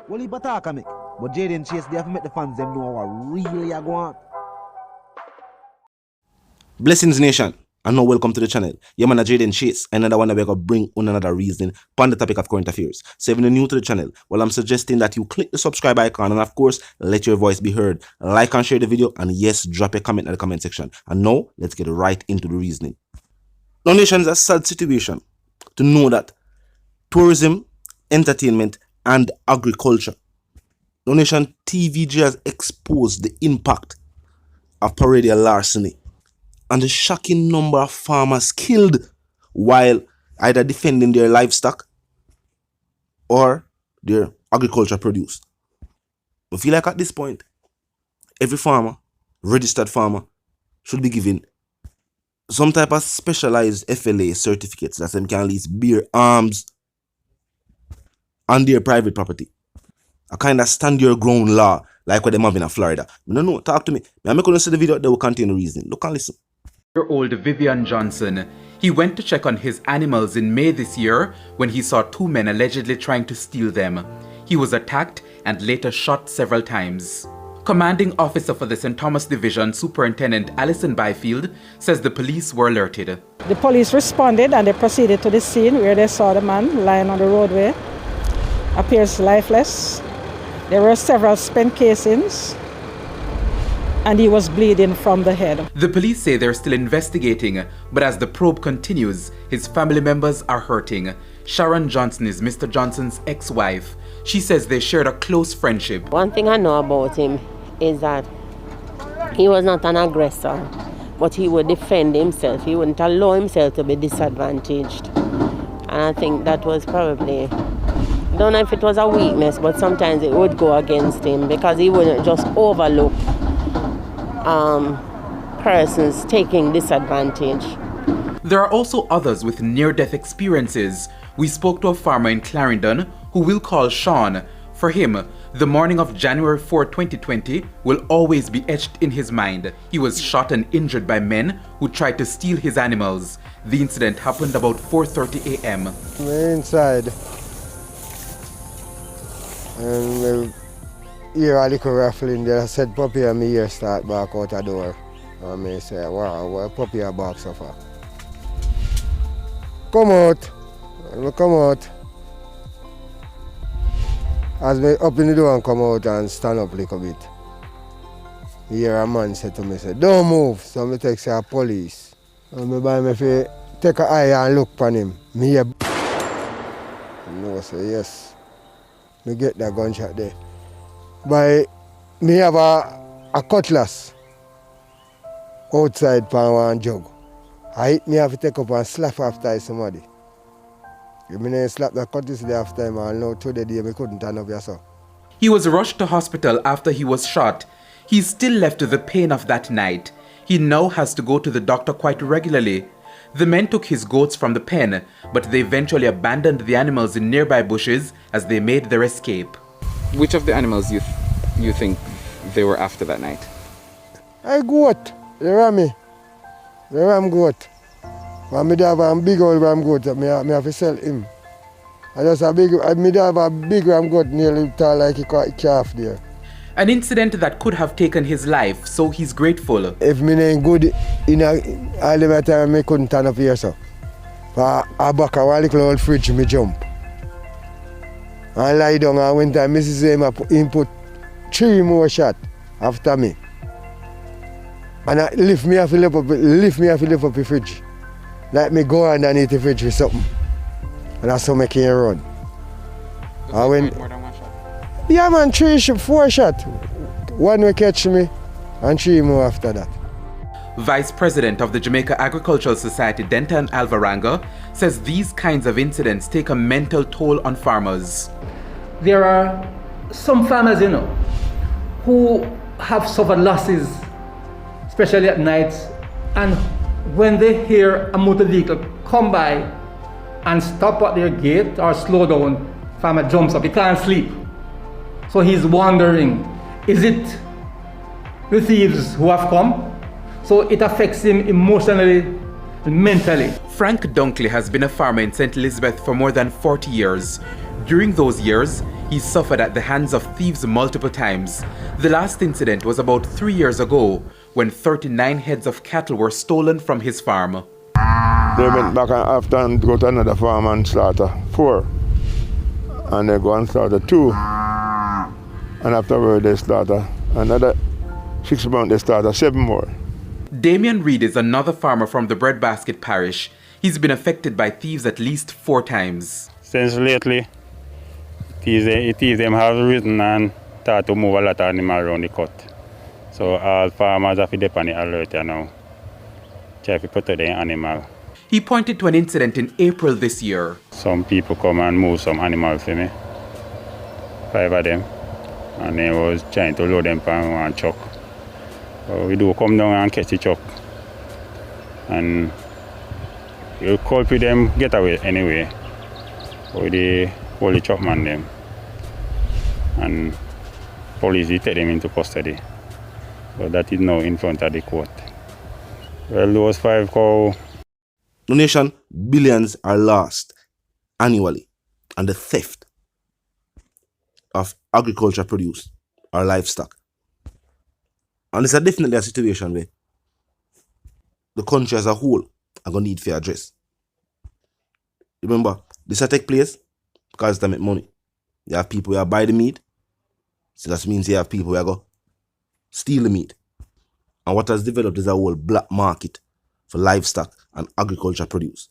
Well, he attack me. But Jaden Chase, they have to make the fans them know what really I go on. Blessings Nation, and now welcome to the channel. Yeah man, Jaden Chase, another one that we're going to bring on another reason on the topic of current affairs. So if you're new to the channel, well I'm suggesting that you click the subscribe icon and of course, let your voice be heard. Like and share the video and yes, drop a comment in the comment section. And now, let's get right into the reasoning. Now Nation, is a sad situation to know that tourism, entertainment and agriculture. Now Nation, TVG has exposed the impact of Paredial Larceny and the shocking number of farmers killed while either defending their livestock or their agriculture produce. I feel like at this point, every farmer, registered farmer, should be given some type of specialized FLA certificates that them can lease bear arms on their private property. A kind of stand your ground law like what they have in Florida. No, talk to me. I'm going to see the video that will contain the reason. Look and listen. Year-old Vivian Johnson. He went to check on his animals in May this year when he saw two men allegedly trying to steal them. He was attacked and later shot several times. Commanding officer for the St. Thomas Division, Superintendent Alison Byfield, says the police were alerted. The police responded and they proceeded to the scene where they saw the man lying on the roadway, appears lifeless. There were several spent casings and he was bleeding from the head. The police say they're still investigating, but as the probe continues, his family members are hurting. Sharon Johnson is Mr. Johnson's ex-wife. She says they shared a close friendship. One thing I know about him is that he was not an aggressor, but he would defend himself. He wouldn't allow himself to be disadvantaged. And I think that was probably, I don't know if it was a weakness, but sometimes it would go against him because he wouldn't just overlook persons taking disadvantage. There are also others with near-death experiences. We spoke to a farmer in Clarendon who we'll call Sean. For him, the morning of January 4, 2020 will always be etched in his mind. He was shot and injured by men who tried to steal his animals. The incident happened about 4:30 a.m. We're inside and we hear a little raffling there. I said puppy and me ear start back out the door. And I say, wow, what puppy a bark so far? Come out. And we come out. As we open the door and come out and stand up a little bit, I hear a man say to me, say, don't move. So I take say police. And I buy me if take an eye and look upon him. Me hear no say yes. Me get that gunshot there. But me have a cutlass outside pan one jug. I hit me have to take up and slap after somebody. If me didn't slap the cutlass there after him, I know today me couldn't turn up here so. He was rushed to hospital after he was shot. He's still left with the pain of that night. He now has to go to the doctor quite regularly. The men took his goats from the pen, but they eventually abandoned the animals in nearby bushes as they made their escape. Which of the animals you think they were after that night? I goat, the ram goat. But me have a big old ram goat, me have to sell him. I just me have a big ram goat nearly tall like a calf there. An incident that could have taken his life, so he's grateful. If me ain't good in all the time, me couldn't turn up here so. But I back a little old fridge, me jump. I lie down and when time Mrs. him put 3 more shots after me. And I lift me off the fridge. Like me go underneath the fridge with something. And that's how I can run. I went more than 1 shot? Yeah man, 4 shots. 1 will catch me and 3 more after that. Vice President of the Jamaica Agricultural Society, Denton Alvaranga, says these kinds of incidents take a mental toll on farmers. There are some farmers, who have suffered losses, especially at night, and when they hear a motor vehicle come by and stop at their gate or slow down, farmer jumps up, he can't sleep. So he's wondering, is it the thieves who have come? So it affects him emotionally and mentally. Frank Dunkley has been a farmer in St. Elizabeth for more than 40 years. During those years, He suffered at the hands of thieves multiple times. The last incident was about 3 years ago when 39 heads of cattle were stolen from his farm. They went back after and go to another farm and slaughter 4. And they go and slaughter 2. And afterward they slaughter another 6 months, they slaughter 7 more. Damian Reed is another farmer from the Breadbasket parish. He's been affected by thieves at least 4 times. Since lately, thieves them have risen and start to move a lot of animals around the cut. So all farmers have to depend on the alert now. Try to protect their animal. He pointed to an incident in April this year. Some people come and move some animals for me. 5 of them. And they was trying to load them on one truck. So we do come down and catch the truck. And you call for them get away anyway. So they hold the truck man them. And police take them into custody. So that is now in front of the court. Well, those 5 cows. Donation, billions are lost annually, and the theft of agriculture produce or livestock. And it's definitely a situation where the country as a whole are going to need to address. Remember, this will take place because they make money. You have people who are buy the meat, so that means you have people who are going to steal the meat. And what has developed is a whole black market for livestock and agriculture produce.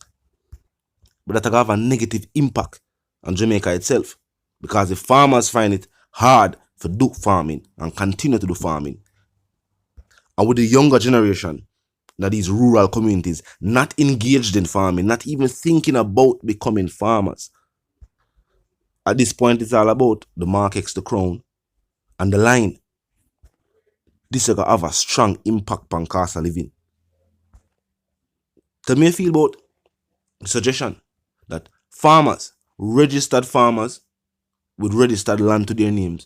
But that will have a negative impact on Jamaica itself, because the farmers find it hard to do farming and continue to do farming. And with the younger generation, that these rural communities not engaged in farming, not even thinking about becoming farmers. At this point, it's all about the Mark X, the Crown, and the line. This is going to have a strong impact on cost of living. Tell me how you feel about the suggestion that farmers, registered farmers with registered land to their names,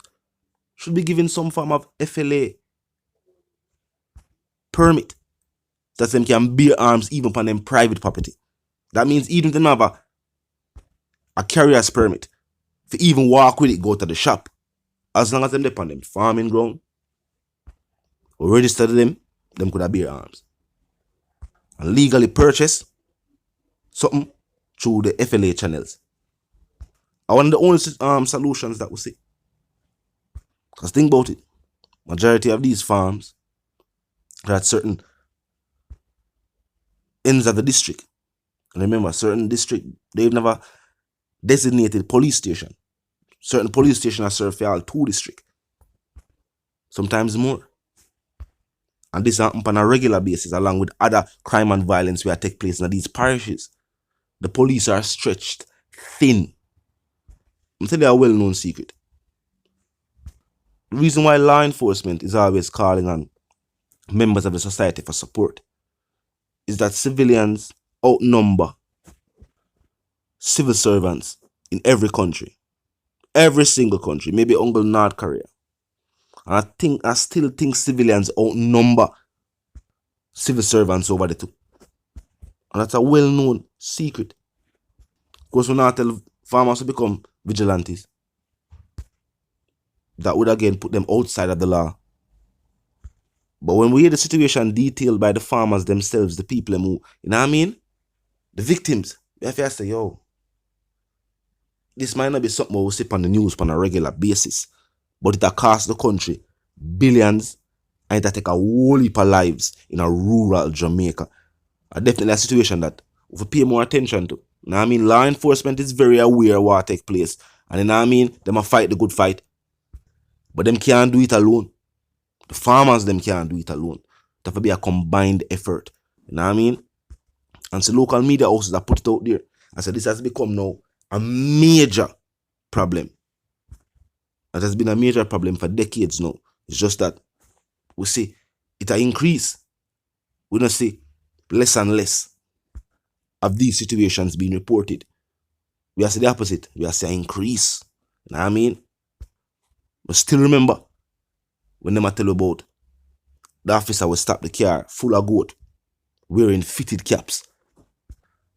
should be given some form of FLA permit that them can bear arms even upon them private property. That means even if they don't have a carrier's permit, to even walk with it, go to the shop, as long as them depend on them farming ground, or register them could have bear arms. And legally purchase something through the FLA channels. I one of the only solutions that we see. Because think about it. Majority of these farms are at certain ends of the district. And remember, certain district, they've never designated police station. Certain police stations are served for all 2 districts. Sometimes more. And this happens on a regular basis along with other crime and violence where take place in these parishes. The police are stretched thin. I'm telling you a well-known secret. The reason why law enforcement is always calling on members of the society for support is that civilians outnumber civil servants in every country. Every single country, maybe Uncle North Korea. And I still think civilians outnumber civil servants over the 2. And that's a well-known secret. Because when I tell farmers to become vigilantes, that would again put them outside of the law. But when we hear the situation detailed by the farmers themselves, the people who, you know what I mean? The victims, we have to say, yo, this might not be something we see on the news on a regular basis, but it will cost the country billions, and it will take a whole heap of lives in a rural Jamaica. Definitely a situation that we pay more attention to. You know what I mean? Law enforcement is very aware of what take place. And you know what I mean? They must fight the good fight. But them can't do it alone. The farmers, them can't do it alone. It have to be a combined effort. You know what I mean? And so local media houses that put it out there. I said this has become now a major problem. It has been a major problem for decades now. It's just that we see it will increase. We don't see less and less of these situations being reported. We are see the opposite. We are seeing increase. You know what I mean? But still remember, when they tell you about the officer will stop the car full of goat wearing fitted caps.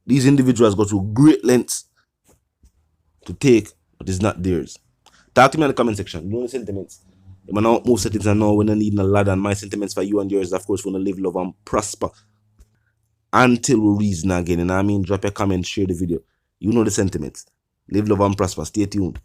These individuals go to great lengths to take what is not theirs. Talk to me in the comment section. You know the sentiments. You know, move settings and now we don't need a lot, and my sentiments for you and yours, of course, we want to live, love, and prosper until we reason again. You know what I mean? Drop a comment, share the video. You know the sentiments. Live, love, and prosper. Stay tuned.